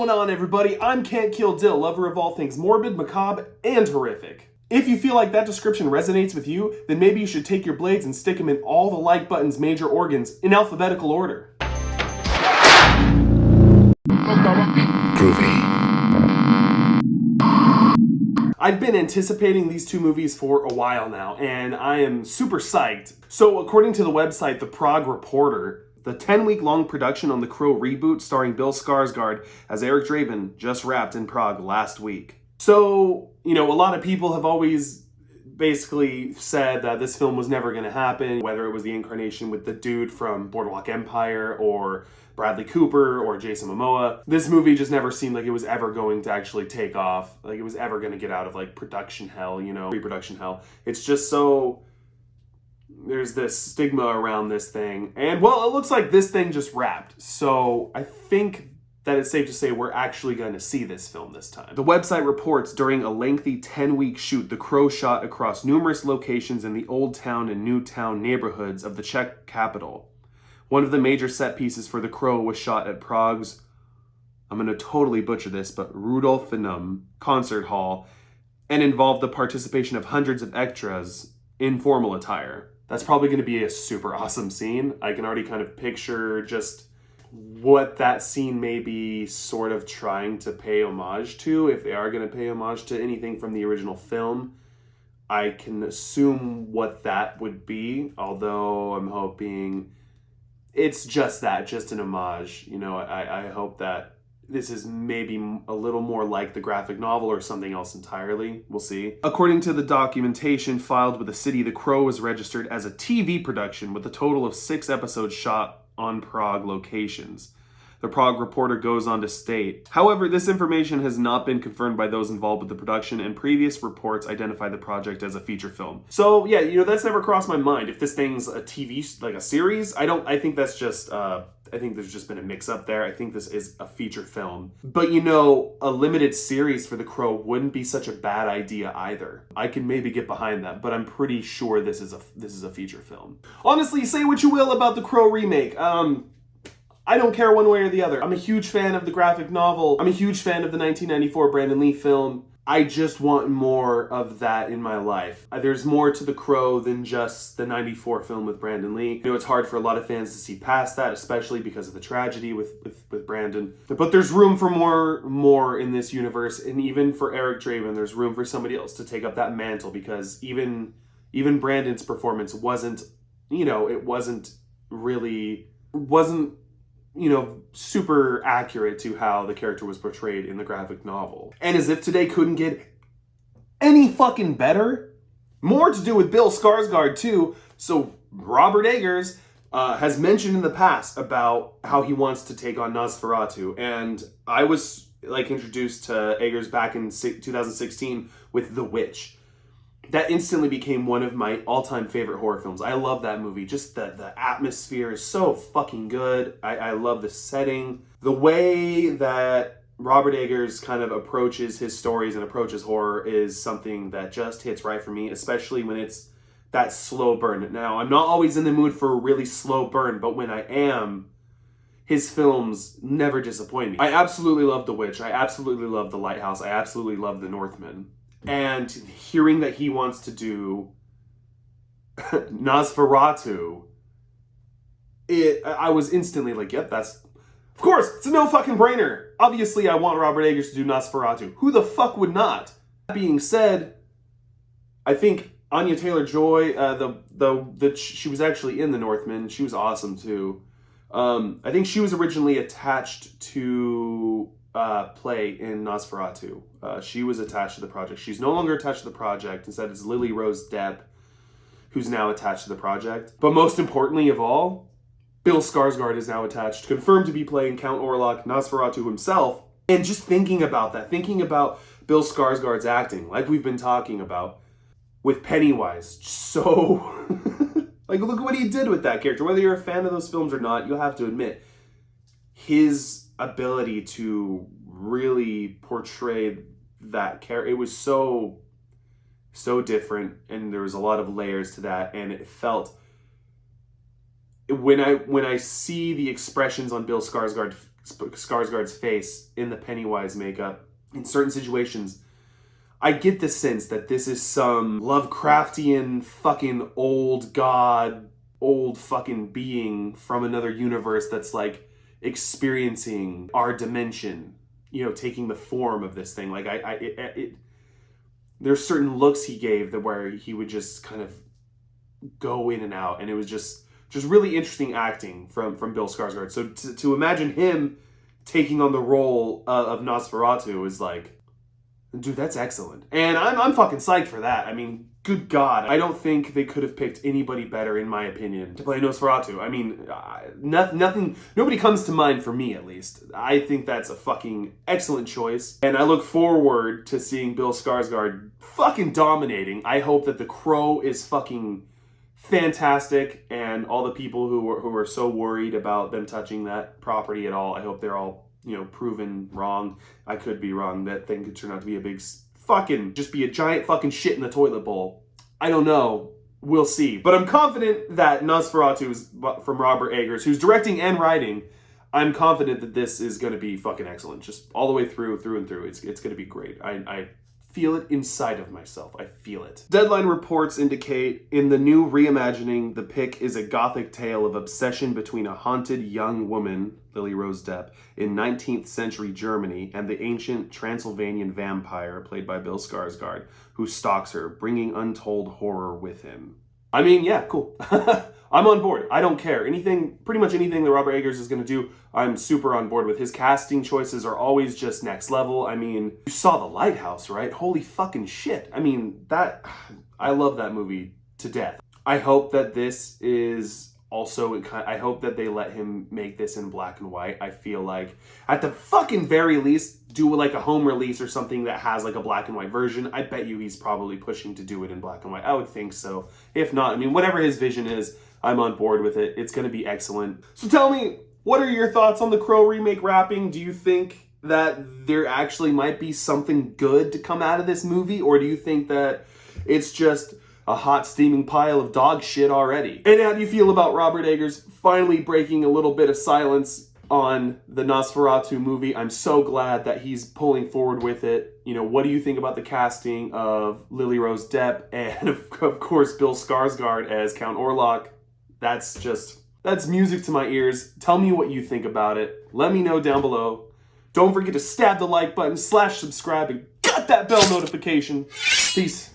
going on, everybody? I'm Can't Kill Dill, lover of all things morbid, macabre, and horrific. If you feel like that description resonates with you, then maybe you should take your blades and stick them in all the like button's major organs in alphabetical order. Groovy. I've been anticipating these two movies for a while now, and I am super psyched. So according to the website The Prague Reporter, the 10-week-long production on the Crow reboot starring Bill Skarsgård as Eric Draven just wrapped in Prague last week. So, a lot of people have always basically said that this film was never going to happen, whether it was the incarnation with the dude from Boardwalk Empire or Bradley Cooper or Jason Momoa. This movie just never seemed like it was ever going to actually take off, like it was ever going to get out of production hell, pre-production hell. It's just so... there's this stigma around this thing. And, well, it looks like this thing just wrapped. So I think that it's safe to say we're actually going to see this film this time. The website reports during a lengthy 10-week shoot, the Crow shot across numerous locations in the Old Town and New Town neighborhoods of the Czech capital. One of the major set pieces for the Crow was shot at Prague's, I'm going to totally butcher this, but Rudolfinum concert hall, and involved the participation of hundreds of extras in formal attire. That's probably going to be a super awesome scene. I can already kind of picture just what that scene may be sort of trying to pay homage to, if they are going to pay homage to anything from the original film. I can assume what that would be, although I'm hoping it's just that, just an homage. I hope that this is maybe a little more like the graphic novel or something else entirely. We'll see. According to the documentation filed with the city, The Crow was registered as a TV production with a total of 6 episodes shot on Prague locations. The Prague Reporter goes on to state, however, this information has not been confirmed by those involved with the production, and previous reports identify the project as a feature film. So yeah, that's never crossed my mind. If this thing's a TV, like a series, I think that's just, I think there's just been a mix-up there. I think this is a feature film. But a limited series for The Crow wouldn't be such a bad idea either. I can maybe get behind that, but I'm pretty sure this is a feature film. Honestly, say what you will about The Crow remake. I don't care one way or the other. I'm a huge fan of the graphic novel. I'm a huge fan of the 1994 Brandon Lee film. I just want more of that in my life. There's more to The Crow than just the 94 film with Brandon Lee. It's hard for a lot of fans to see past that, especially because of the tragedy with Brandon. But there's room for more in this universe, and even for Eric Draven, there's room for somebody else to take up that mantle, because even Brandon's performance wasn't super accurate to how the character was portrayed in the graphic novel. And as if today couldn't get any fucking better, more to do with Bill Skarsgård too. So Robert Eggers has mentioned in the past about how he wants to take on Nosferatu, and I was introduced to Eggers back in 2016 with The Witch. That instantly became one of my all-time favorite horror films. I love that movie. Just the atmosphere is so fucking good. I love the setting. The way that Robert Eggers kind of approaches his stories and approaches horror is something that just hits right for me, especially when it's that slow burn. Now, I'm not always in the mood for a really slow burn, but when I am, his films never disappoint me. I absolutely love The Witch. I absolutely love The Lighthouse. I absolutely love The Northman. And hearing that he wants to do Nosferatu, I was instantly like, yep, of course, it's a no fucking brainer. Obviously, I want Robert Eggers to do Nosferatu. Who the fuck would not? That being said, I think Anya Taylor-Joy, she was actually in The Northman. She was awesome too. I think she was originally attached to play in Nosferatu. She was attached to the project. She's no longer attached to the project. Instead, it's Lily Rose Depp who's now attached to the project. But most importantly of all, Bill Skarsgård is now attached, confirmed to be playing Count Orlock, Nosferatu himself. And just thinking about that, thinking about Bill Skarsgård's acting, like we've been talking about, with Pennywise, so... look at what he did with that character. Whether you're a fan of those films or not, you'll have to admit, his ability to really portray that character, it was so different, and there was a lot of layers to that, and it felt, when I see the expressions on Bill Skarsgård's Skarsgård's face in the Pennywise makeup. In certain situations, I get the sense that this is some Lovecraftian fucking old god, old fucking being from another universe that's like experiencing our dimension, you know, taking the form of this thing. Like there's certain looks he gave that where he would just kind of go in and out, and it was just really interesting acting from Bill Skarsgård. So to imagine him taking on the role of Nosferatu is like, dude, that's excellent. And I'm fucking psyched for that. I mean, good God. I don't think they could have picked anybody better, in my opinion, to play Nosferatu. I mean, nobody comes to mind for me, at least. I think that's a fucking excellent choice. And I look forward to seeing Bill Skarsgård fucking dominating. I hope that The Crow is fucking fantastic, and all the people who are so worried about them touching that property at all, I hope they're all, you know, proven wrong. I could be wrong. That thing could turn out to be a big fucking, just be a giant fucking shit in the toilet bowl. I don't know. We'll see. But I'm confident that Nosferatu is from Robert Eggers, who's directing and writing. I'm confident that this is going to be fucking excellent. Just all the way through and through. It's going to be great. I feel it inside of myself. I feel it. Deadline reports indicate in the new reimagining, the pick is a gothic tale of obsession between a haunted young woman, Lily Rose Depp, in 19th century Germany and the ancient Transylvanian vampire, played by Bill Skarsgård, who stalks her, bringing untold horror with him. I mean, yeah, cool. I'm on board. I don't care. Pretty much anything that Robert Eggers is going to do, I'm super on board with. His casting choices are always just next level. I mean, you saw The Lighthouse, right? Holy fucking shit. I mean, I love that movie to death. I hope that this is also, I hope that they let him make this in black and white. I feel like, at the fucking very least, do like a home release or something that has like a black and white version. I bet you he's probably pushing to do it in black and white. I would think so. If not, I mean, whatever his vision is, I'm on board with it. It's going to be excellent. So tell me, what are your thoughts on the Crow remake wrapping? Do you think that there actually might be something good to come out of this movie? Or do you think that it's just a hot steaming pile of dog shit already? And how do you feel about Robert Eggers finally breaking a little bit of silence on the Nosferatu movie? I'm so glad that he's pulling forward with it. You know, what do you think about the casting of Lily Rose Depp and of course Bill Skarsgård as Count Orlock? That's music to my ears. Tell me what you think about it. Let me know down below. Don't forget to stab the like button, /subscribe, and got that bell notification. Peace.